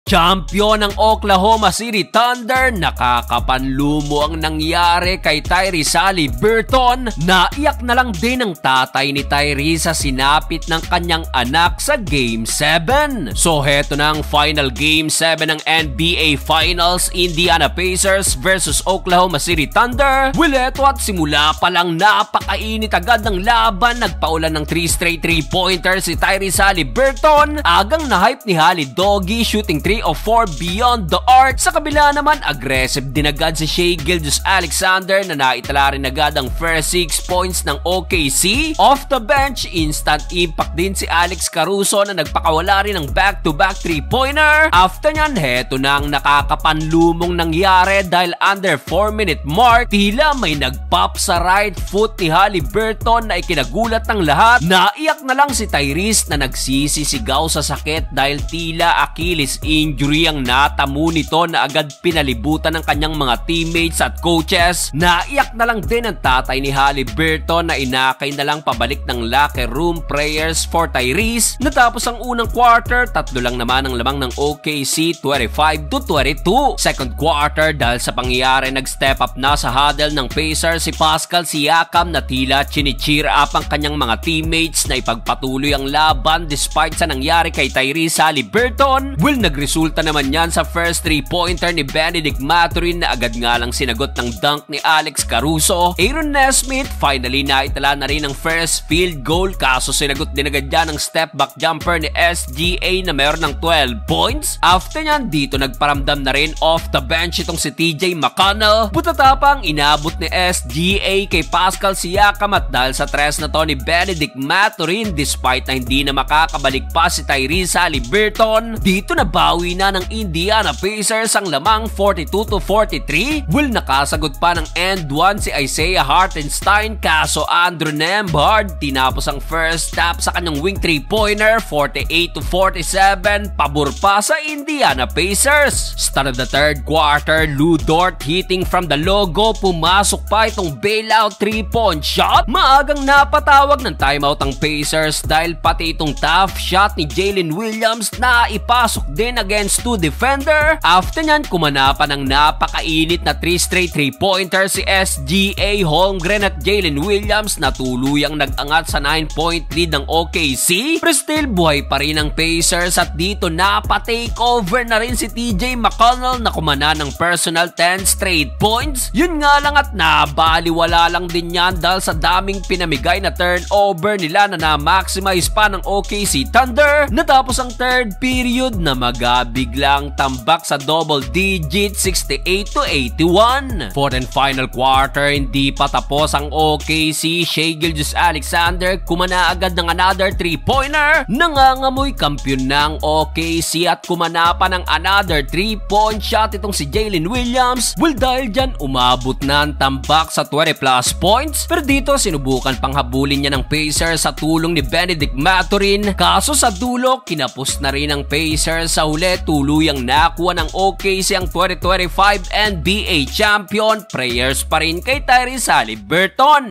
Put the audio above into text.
Champion ng Oklahoma City Thunder, nakakapanlumo ang nangyari kay Tyrese Haliburton. Naiyak na lang din ang tatay ni Tyrese sa sinapit ng kanyang anak sa Game 7. So heto na ang final Game 7 ng NBA Finals, Indiana Pacers versus Oklahoma City Thunder. Eto at simula pa lang napakainit agad ng laban. Nagpaulan ng 3 straight 3-pointers si Tyrese Haliburton. Agang na-hype ni Hali Doggy, shooting 3 of 4 beyond the arc. Sa kabila naman, aggressive din agad si Shai Gilgeous-Alexander na naitala rin agad ang first 6 points ng OKC. Off the bench, instant impact din si Alex Caruso na nagpakawala rin ng back-to-back 3-pointer. After nyan, heto na ang nakakapanlumong nangyari dahil under 4-minute mark, tila may nagpop sa right foot ni Haliburton na ikinagulat ng lahat. Naiyak na lang si Tyrese na nagsisisigaw sa sakit dahil tila Achilles injury ang natamo nito na agad pinalibutan ng kanyang mga teammates at coaches. Naiyak na lang din ang tatay ni Haliburton na inakay na lang pabalik ng locker room prayers for Tyrese. Natapos ang unang quarter, 3 lang naman ang lamang ng OKC, 25-22. Second quarter, dahil sa pangyayari nag-step up na sa huddle ng Pacers si Pascal Siakam na tila chini-cheer up ang kanyang mga teammates na ipagpatuloy ang laban despite sa nangyari kay Tyrese Haliburton. Nagresulta naman yan sa first 3-pointer ni Benedict Mathurin na agad nga lang sinagot ng dunk ni Alex Caruso. Aaron Nesmith finally naitala na rin ang first field goal, kaso sinagot din agad yan ng step back jumper ni SGA na meron ng 12 points. After nyan, dito nagparamdam na rin off the bench itong si TJ McConnell. Butatapang inabot ni SGA kay Pascal Siakam at dahil sa tres na to ni Benedict Mathurin, despite na hindi na makakabalik pa si Tyrese Haliburton, dito nabawi na ng Indiana Pacers ang lamang 42-43. Nakasagot pa ng end 1 si Isaiah Hartenstein, kaso Andrew Nembhard tinapos ang first tap sa kanyang wing 3-pointer, 48-47, pabor pa sa Indiana Pacers. Start of the third quarter, Lu Dort hitting from the logo, pumasok pa itong bailout 3-point shot. Maagang napatawag ng timeout ang Pacers dahil pati itong tough shot ni Jalen Williams na ipasok din against 2 defender. After nyan, kumana pa ng napakainit na 3 straight 3-pointer si SGA, Holmgren at Jalen Williams na tuluyang nag-angat sa 9-point lead ng OKC. Pero still, buhay pa rin ang Pacers at dito napa-takeover na rin si TJ McConnell na kumana ng personal 10 straight points. Yun nga lang at nabaliwala lang din yan dahil sa daming pinamigay na turnover nila na na-maximize pa ng OKC Thunder. Natapos ang third period na magabiglang tambak sa double digit, 68-81. Fourth and final quarter, hindi pa tapos ang OKC. Shai Gilgeous-Alexander kumana agad ng another 3-pointer. Nangangamoy kampiyon ng OKC at kumana pa ng another 3-point shot itong si Jalen Williams. Dahil dyan umabot na ang tambak sa 20+ points. Pero dito sinubukan pang habulin niya ng Pacers sa tulong ni Benedict Mathurin. Kaso sa dulo, kinapos na rin ang Pacers. Sa huli, tuluyang nakuha ng OKC ang 2025 NBA champion. Prayers pa rin kay Tyrese Haliburton.